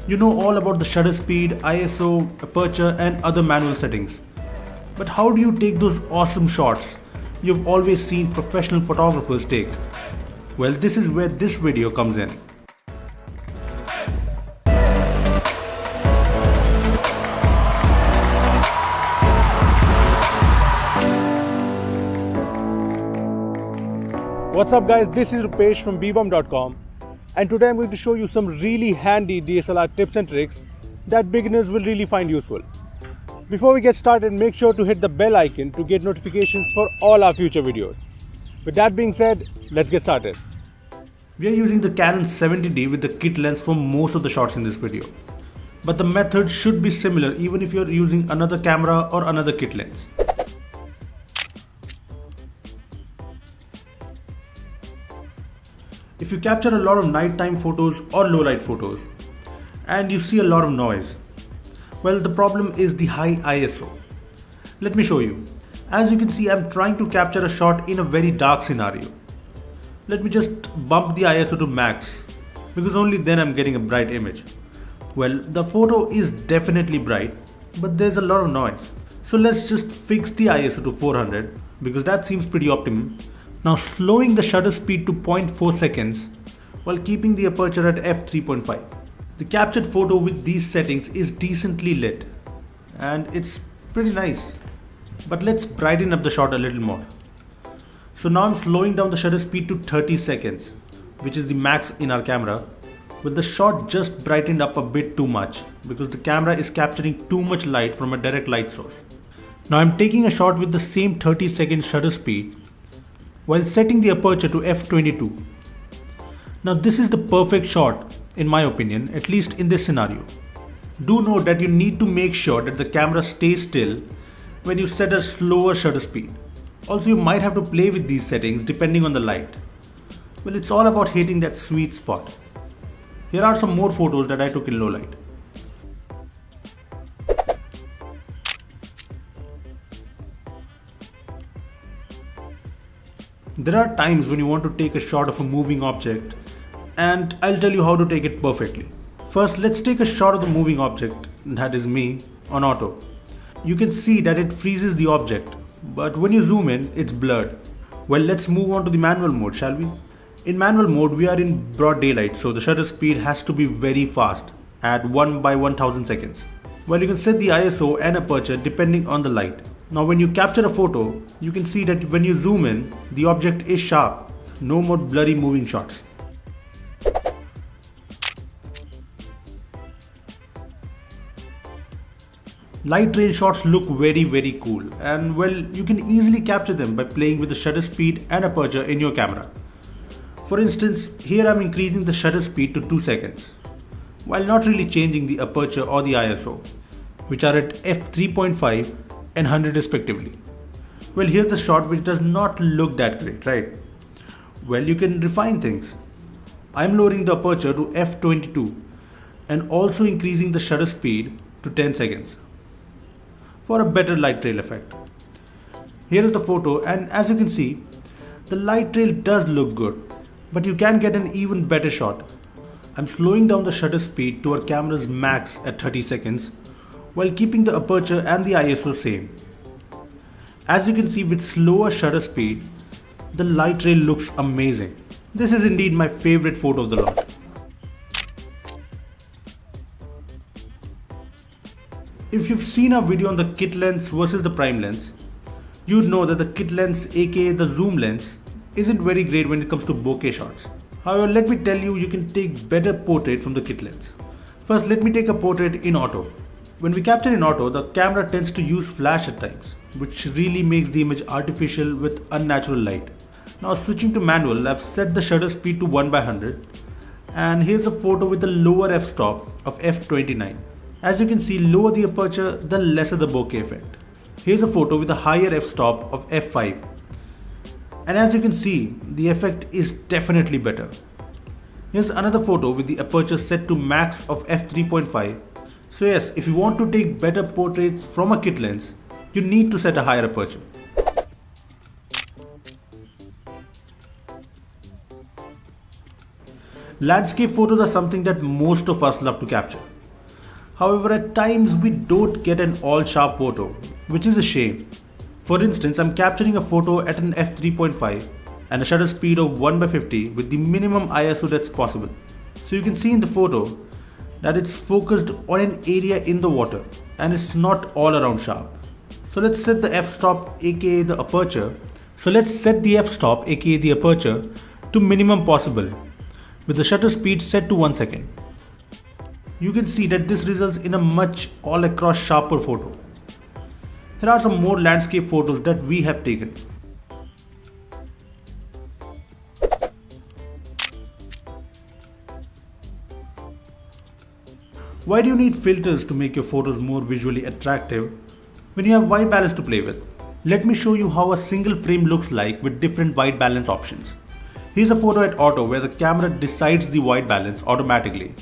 You know all about the shutter speed, ISO, aperture and other manual settings. But how do you take those awesome shots you've always seen professional photographers take? Well, this is where this video comes in. What's up guys, this is Rupesh from Bbum.com, and today I'm going to show you some really handy DSLR tips and tricks that beginners will really find useful. Before we get started, make sure to hit the bell icon to get notifications for all our future videos. With that being said, let's get started. We are using the Canon 70D with the kit lens for most of the shots in this video. But the method should be similar even if you're using another camera or another kit lens. If you capture a lot of nighttime photos or low light photos and you see a lot of noise, well, the problem is the high ISO. Let me show you. As you can see, I'm trying to capture a shot in a very dark scenario. Let me just bump the ISO to max because only then I'm getting a bright image. Well, the photo is definitely bright, but there's a lot of noise. So let's just fix the ISO to 400 because that seems pretty optimum. Now slowing the shutter speed to 0.4 seconds while keeping the aperture at f3.5. The captured photo with these settings is decently lit and it's pretty nice. But let's brighten up the shot a little more. So now I'm slowing down the shutter speed to 30 seconds, which is the max in our camera. Well, the shot just brightened up a bit too much because the camera is capturing too much light from a direct light source. Now I'm taking a shot with the same 30-second shutter speed while setting the aperture to f22. Now this is the perfect shot in my opinion, at least in this scenario. Do note that you need to make sure that the camera stays still when you set a slower shutter speed. Also, you might have to play with these settings depending on the light. Well, it's all about hitting that sweet spot. Here are some more photos that I took in low light. There are times when you want to take a shot of a moving object, and I'll tell you how to take it perfectly. First, let's take a shot of the moving object, that is me, on auto. You can see that it freezes the object, but when you zoom in, it's blurred. Well, let's move on to the manual mode, shall we? In manual mode, we are in broad daylight, so the shutter speed has to be very fast, at 1 by 1000 seconds. Well, you can set the ISO and aperture depending on the light. Now when you capture a photo, you can see that when you zoom in, the object is sharp, no more blurry moving shots. Light trail shots look very cool, and well, you can easily capture them by playing with the shutter speed and aperture in your camera. For instance, here I'm increasing the shutter speed to 2 seconds, while not really changing the aperture or the ISO, which are at f3.5 and 100 respectively. Well, here's the shot which does not look that great, right? Well, you can refine things. I'm lowering the aperture to f22 and also increasing the shutter speed to 10 seconds for a better light trail effect. Here is the photo, and as you can see, the light trail does look good, but you can get an even better shot. I'm slowing down the shutter speed to our camera's max at 30 seconds while keeping the aperture and the ISO same. As you can see, with slower shutter speed, the light trail looks amazing. This is indeed my favorite photo of the lot. If you've seen our video on the kit lens versus the prime lens, you'd know that the kit lens, aka the zoom lens, isn't very great when it comes to bokeh shots. However, let me tell you, you can take better portrait from the kit lens. First, let me take a portrait in auto. When we capture in auto, the camera tends to use flash at times, which really makes the image artificial with unnatural light. Now switching to manual, I've set the shutter speed to 1 by 100, and here's a photo with a lower f-stop of f29. As you can see, lower the aperture, the lesser the bokeh effect. Here's a photo with a higher f-stop of f5. And as you can see, the effect is definitely better. Here's another photo with the aperture set to max of f3.5. So yes, if you want to take better portraits from a kit lens, you need to set a higher aperture. Landscape photos are something that most of us love to capture. However, at times we don't get an all sharp photo, which is a shame. For instance, I'm capturing a photo at an f3.5 and a shutter speed of 1/50 with the minimum ISO that's possible. So you can see in the photo that it's focused on an area in the water and it's not all around sharp. So let's set the f-stop aka the aperture. To minimum possible with the shutter speed set to 1 second. You can see that this results in a much all across sharper photo. Here are some more landscape photos that we have taken. Why do you need filters to make your photos more visually attractive when you have white balance to play with? Let me show you how a single frame looks like with different white balance options. Here's a photo at auto where the camera decides the white balance automatically.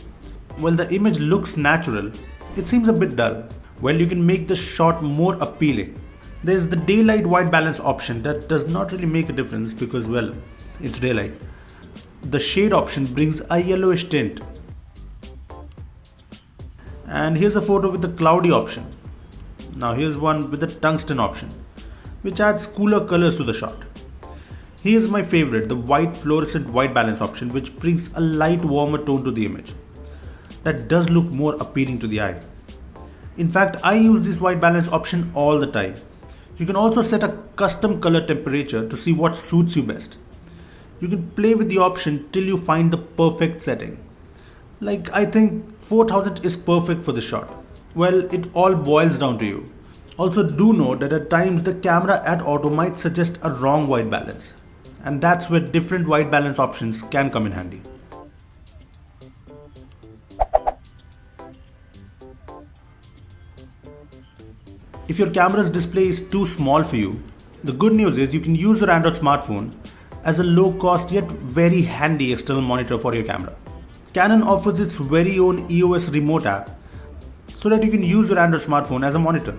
While the image looks natural, it seems a bit dull. Well, you can make the shot more appealing. There's the daylight white balance option that does not really make a difference because, well, it's daylight. The shade option brings a yellowish tint. And here's a photo with the cloudy option. Now here's one with the tungsten option, which adds cooler colors to the shot. Here's my favorite, the white fluorescent white balance option, which brings a light warmer tone to the image. That does look more appealing to the eye. In fact, I use this white balance option all the time. You can also set a custom color temperature to see what suits you best. You can play with the option till you find the perfect setting. Like, I think 4000 is perfect for the shot. Well, it all boils down to you. Also, do note that at times the camera at auto might suggest a wrong white balance. And that's where different white balance options can come in handy. If your camera's display is too small for you, the good news is you can use your Android smartphone as a low cost yet very handy external monitor for your camera. Canon offers its very own EOS remote app so that you can use your Android smartphone as a monitor.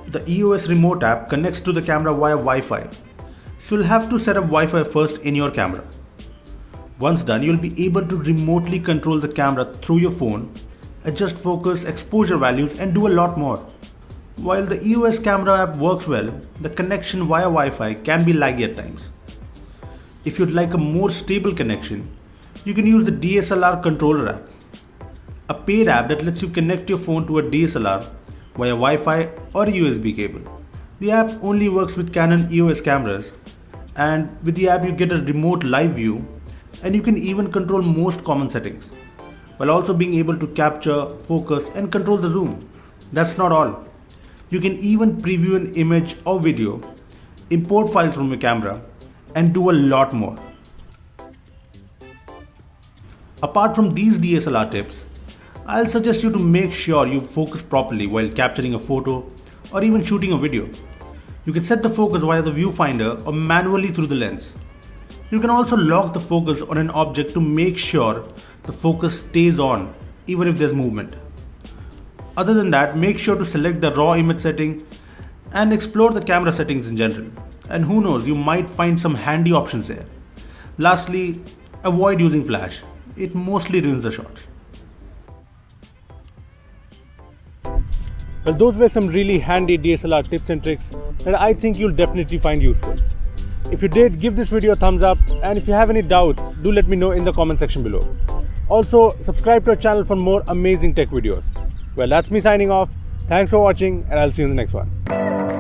The EOS remote app connects to the camera via Wi-Fi. So you'll have to set up Wi-Fi first in your camera. Once done, you'll be able to remotely control the camera through your phone, adjust focus, exposure values, and do a lot more. While the EOS camera app works well, the connection via Wi-Fi can be laggy at times. If you'd like a more stable connection, you can use the DSLR controller app, a paid app that lets you connect your phone to a DSLR via Wi-Fi or a USB cable. The app only works with Canon EOS cameras, and with the app you get a remote live view and you can even control most common settings, while also being able to capture, focus and control the zoom. That's not all. You can even preview an image or video, import files from your camera and do a lot more. Apart from these DSLR tips, I'll suggest you to make sure you focus properly while capturing a photo or even shooting a video. You can set the focus via the viewfinder or manually through the lens. You can also lock the focus on an object to make sure the focus stays on even if there's movement. Other than that, make sure to select the raw image setting and explore the camera settings in general. And who knows, you might find some handy options there. Lastly, avoid using flash. It mostly ruins the shots. Well, those were some really handy DSLR tips and tricks that I think you'll definitely find useful. If you did, give this video a thumbs up, and if you have any doubts, do let me know in the comment section below. Also, subscribe to our channel for more amazing tech videos. Well, that's me signing off. Thanks for watching, and I'll see you in the next one.